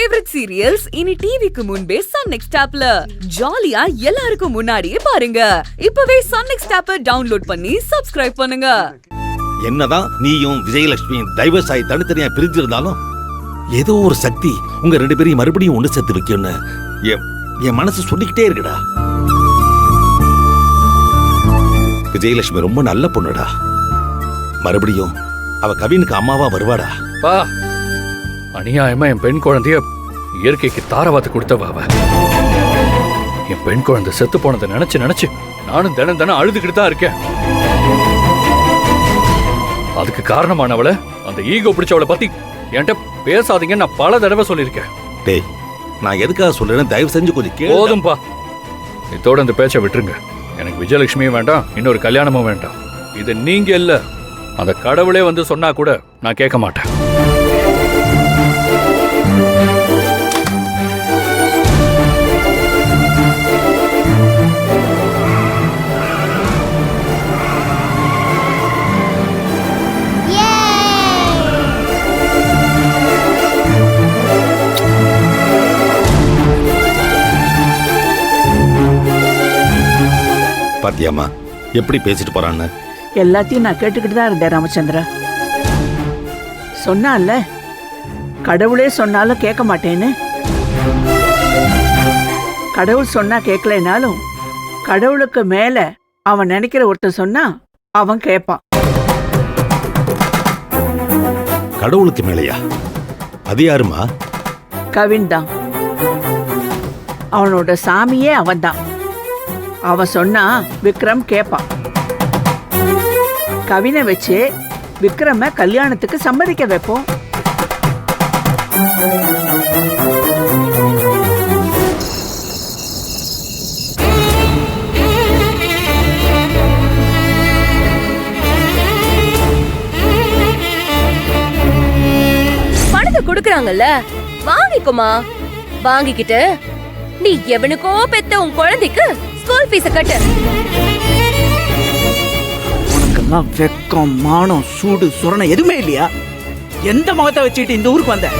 Favourite serials இனி டிவிக்கு முன்பே சன் நெக்ஸ்ட் ஆப்ல ஜாலியா எல்லாருக்கும் முன்னாடியே பாருங்க. இப்பவே சன் நெக்ஸ்ட் ஆப்பை டவுன்லோட் பண்ணி சப்ஸ்கிரைப் பண்ணுங்க. என்னதான் நீயும் விஜயலட்சுமியும் டைவர்ஸ் ஆகி தனித்தனியா பிரிஞ்சிருந்தாலும் ஏதோ ஒரு சக்தி உங்க ரெண்டு பேரையும் மறுபடியும் ஒண்ணு சேர்த்து வைக்கும்னு என் மனசு சொல்லிக்கிட்டே இருக்குடா. விஜயலட்சுமி ரொம்ப நல்ல பொண்ணுடா. மறுபடியும் அவ கவினுக்கு அம்மாவா வருவாடா. அநியாயமா என் பெண் குழந்தைய இயற்கைக்கு தாரவாத்து கொடுத்தவ அவ. என் பெண் குழந்தை செத்து போனதை நினைச்சு நினைச்சு நானும் தினம் தினம் அழுதுகிட்டு தான் இருக்கேன். அதுக்கு காரணமானவளை, அந்த ஈகோ பிடிச்சவளை பத்தி என்கிட்ட பேசாதீங்க நான் பல தடவை சொல்லியிருக்கேன். டேய், நான் எதுக்காக சொல்றேன், தயவு செஞ்சு கொஞ்சம் கேளு. போதும்பா, இதோட இந்த பேச்சை விட்டுருங்க. எனக்கு விஜயலட்சுமியும் வேண்டாம், இன்னொரு கல்யாணமும் வேண்டாம். இது நீங்க இல்ல, அந்த கடவுளே வந்து சொன்னா கூட நான் கேட்க மாட்டேன். பாத்தியாமா எப்படி பேசிட்டு போறான்னு? எல்லாத்தையும் நான் கேட்டுக்கிட்டு தான் இருந்தேன் ராமச்சந்திரா. சொன்னான்ல, கடவுளே சொன்னாலும் கேட்க மாட்டேன்னு. கடவுள் சொன்னா கேட்கலைனாலும் கடவுளுக்கு மேல அவன் நினைக்கிற ஒருத்தர் சொன்னா அவன் கேட்பான். கடவுளுக்கு மேலையா? அது யாருமா? கவின் தான். அவனோட சாமியே அவன்தான். அவன் சொன்னா விக்ரம் கேட்பான். கவினை வச்சு விக்ரம கல்யாணத்துக்கு சம்மதிக்க வைப்போம். பணத்தை கொடுக்கறாங்கல்ல, வாங்கிக்குமா. வாங்கிக்கிட்டு நீ எவனுக்கோ பெத்த உன் குழந்தைக்கு ஸ்கூல் ஃபீஸ கட்டு. உனக்கெல்லாம் வெக்கம், மானம், சூடு, சுரணை எதுவுமே இல்லையா? எந்த முகத்தை வச்சுட்டு இந்த ஊருக்கு வந்த?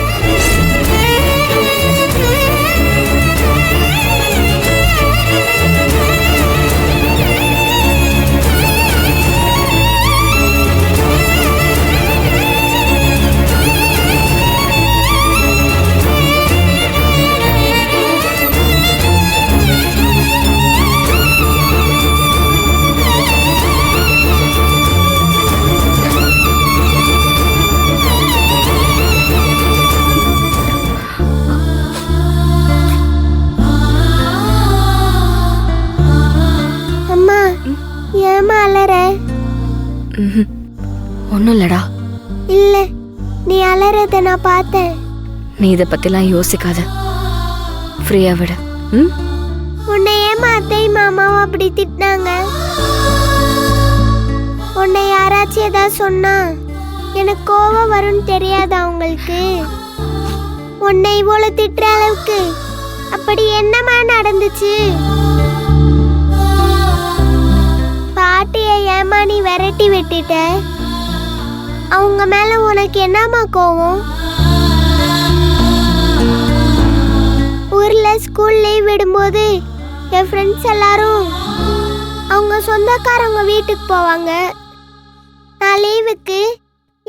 ஒன்னும் இல்லடா. இல்ல, நீ அலறத நான் பார்த்தேன். நீ இத பத்திலாம் யோசிக்காத, ஃப்ரீயா விடு. உன்னை ஏமா அத்தை மாமாவும் அப்படி திட்டினாங்க? உன்னை யாராச்சும் ஏதாவது சொன்னா எனக்கு கோவம் வரும்னு தெரியாதா உங்களுக்கு? உன்னை இவ்வளவு திட்டுற அளவுக்கு அப்படி என்னமா நடந்துச்சு? பாட்டியை ஏமா நீ விரட்டி விட்டுட்ட? அவங்க மேல உனக்கு என்னமா கோவம்? ஊர்ல ஸ்கூல் லீவ் விடும்போது என் ஃப்ரெண்ட்ஸ் எல்லாரும் அவங்க சொந்தக்காரங்க வீட்டுக்கு போவாங்க. நான் லீவுக்கு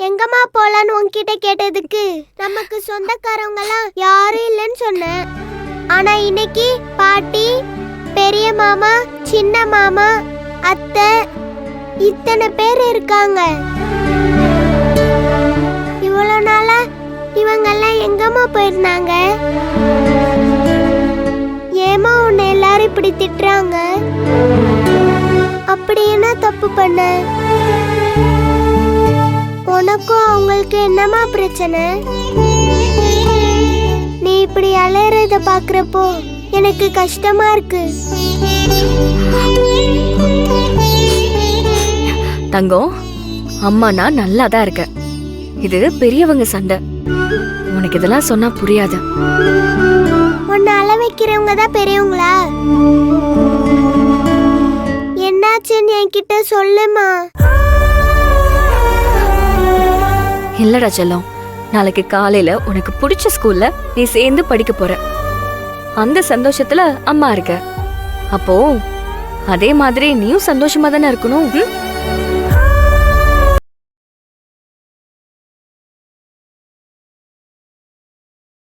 எங்கம்மா போலான்னு உன்கிட்ட கேட்டதுக்கு நமக்கு சொந்தக்காரவங்க எல்லாம் யாரும் இல்லைன்னு சொன்னேன். ஆனா இன்னைக்கு பாட்டி, பெரிய மாமா, சின்ன மாமா, அத்தை, இத்தனை பேர் இருக்காங்க. இவ்வளவு நாளா இவங்கெல்லாம் எங்கம்மா போயிருந்தாங்க? ஏமா உன்னை எல்லாரும் இப்படி திட்டுறாங்க? அப்படி என்ன தப்பு பண்ண? உனக்கும் அவங்களுக்கு என்னமா பிரச்சனை? நீ இப்படி அலையறத பாக்குறப்போ எனக்கு கஷ்டமா இருக்கு. தங்கம், அம்மா நான் நல்லா தான் இருக்கேன். இது பெரியவங்க சண்டை, உனக்கு இதெல்லாம் சொன்னா புரியாது. உன்னை அள வைக்கிறவங்க தான் பெரியவங்களா? என்னாச்சுன்னு என்கிட்ட சொல்லுமா. இல்லடா செல்லம், நாளைக்கு காலையில உனக்கு பிடிச்ச ஸ்கூல்ல நீ சேர்ந்து படிக்க போற. அந்த சந்தோஷத்துல அம்மா இருக்க. அப்போ அதே மாதிரி நீயும் சந்தோஷமா தானே இருக்கணும்.